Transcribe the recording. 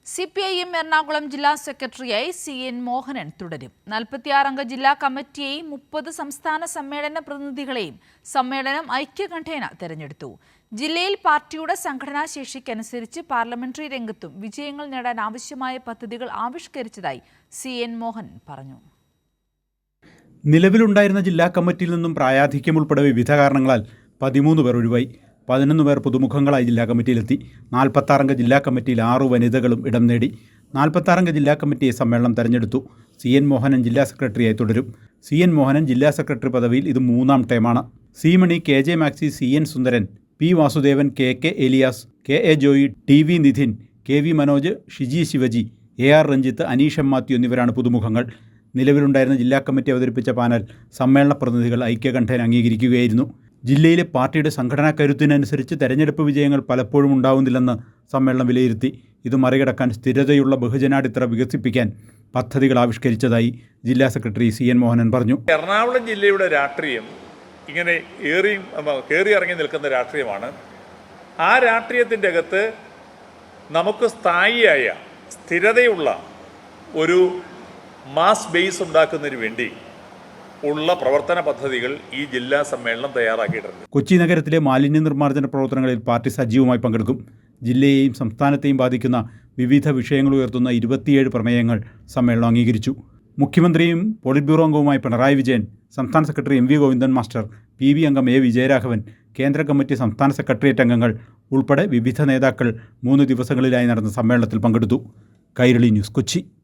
CPIM Ernakulam ജില്ലാ സെക്രട്ടറിയായി CN Mohanan തുടരും. 46-അംഗ ജില്ലാ കമ്മിറ്റിയെയും 30 സംസ്ഥാന സമ്മേളന പ്രതിനിധികളെയും സമ്മേളനം ഐക്യകണ്ഠേന തെരഞ്ഞെടുത്തു. ജില്ലയിൽ പാർട്ടിയുടെ സംഘടനാ ശേഷിക്കനുസരിച്ച് പാർലമെന്ററി രംഗത്തും വിജയങ്ങൾ നേടാൻ ആവശ്യമായ പദ്ധതികൾ ആവിഷ്കരിച്ചതായി CN മോഹനൻ പറഞ്ഞു. നിലവിലുണ്ടായിരുന്ന ജില്ലാ കമ്മിറ്റിയിൽ നിന്നും പ്രായാധിക്യം ഉൾപ്പെടെ വിവിധ കാരണങ്ങളാൽ 13 പേർ ഒഴിവായി. 11 പേർ പുതുമുഖങ്ങളായി ജില്ലാ കമ്മിറ്റിയിലെത്തി. 46-അംഗ ജില്ലാ കമ്മിറ്റിയിൽ 6 വനിതകളും ഇടം നേടി. 46-അംഗ ജില്ലാ കമ്മിറ്റിയെ സമ്മേളനം തെരഞ്ഞെടുത്തു. CN മോഹനൻ ജില്ലാ സെക്രട്ടറിയായി തുടരും. CN മോഹനൻ ജില്ലാ സെക്രട്ടറി പദവിയിൽ ഇത് 3ാം ടേമാണ്. C Mani, KJ Maxi, CN Sundaran, P Vasudevan, KK Elias, KA Joy, TV Nidhin, KV Manoj, Shiji Sivaji, AR Ranjith, Aneesh Mathew എന്നിവരാണ് പുതുമുഖങ്ങൾ. നിലവിലുണ്ടായിരുന്ന ജില്ലാ കമ്മിറ്റി അവതരിപ്പിച്ച പാനൽ സമ്മേളന പ്രതിനിധികൾ ഐക്യകണ്ഠേന അംഗീകരിക്കുകയായിരുന്നു. ജില്ലയിലെ പാർട്ടിയുടെ സംഘടനാ കരുത്തിനനുസരിച്ച് തെരഞ്ഞെടുപ്പ് വിജയങ്ങൾ പലപ്പോഴും ഉണ്ടാവുന്നില്ലെന്ന് സമ്മേളനം വിലയിരുത്തി. ഇത് മറികടക്കാൻ സ്ഥിരതയുള്ള ബഹുജനാടിത്തറ വികസിപ്പിക്കാൻ പദ്ധതികൾ ആവിഷ്കരിച്ചതായി ജില്ലാ സെക്രട്ടറി CN മോഹനൻ പറഞ്ഞു. എറണാകുളം ജില്ലയുടെ രാഷ്ട്രീയം ഇങ്ങനെ കയറിയിറങ്ങി നിൽക്കുന്ന രാഷ്ട്രീയമാണ്. ആ രാഷ്ട്രീയത്തിൻ്റെ അകത്ത് നമുക്ക് സ്ഥായിയായ സ്ഥിരതയുള്ള ഒരു മാസ് ബേസ് ഉണ്ടാക്കുന്നതിന് വേണ്ടി ഉള്ള പ്രവർത്തന പദ്ധതികൾ ഈ ജില്ലാ സമ്മേളനം തയ്യാറാക്കിയിട്ടുണ്ട്. കൊച്ചി നഗരത്തിലെ മാലിന്യ നിർമ്മാർജ്ജന പ്രവർത്തനങ്ങളിൽ പാർട്ടി സജീവമായി പങ്കെടുക്കും. ജില്ലയെയും സംസ്ഥാനത്തെയും ബാധിക്കുന്ന വിവിധ വിഷയങ്ങൾ ഉയർത്തുന്ന 27 പ്രമേയങ്ങൾ സമ്മേളനം അംഗീകരിച്ചു. മുഖ്യമന്ത്രിയും പോളിറ്റ് ബ്യൂറോ അംഗവുമായ പിണറായി വിജയൻ, സംസ്ഥാന secretary MV Govindan master, PB അംഗം A വിജയരാഘവൻ, കേന്ദ്ര കമ്മിറ്റി സംസ്ഥാന സെക്രട്ടേറിയറ്റ് അംഗങ്ങൾ ഉൾപ്പെടെ വിവിധ നേതാക്കൾ 3 ദിവസങ്ങളിലായി നടന്ന സമ്മേളനത്തിൽ പങ്കെടുത്തു. കൈരളി ന്യൂസ്, കൊച്ചി.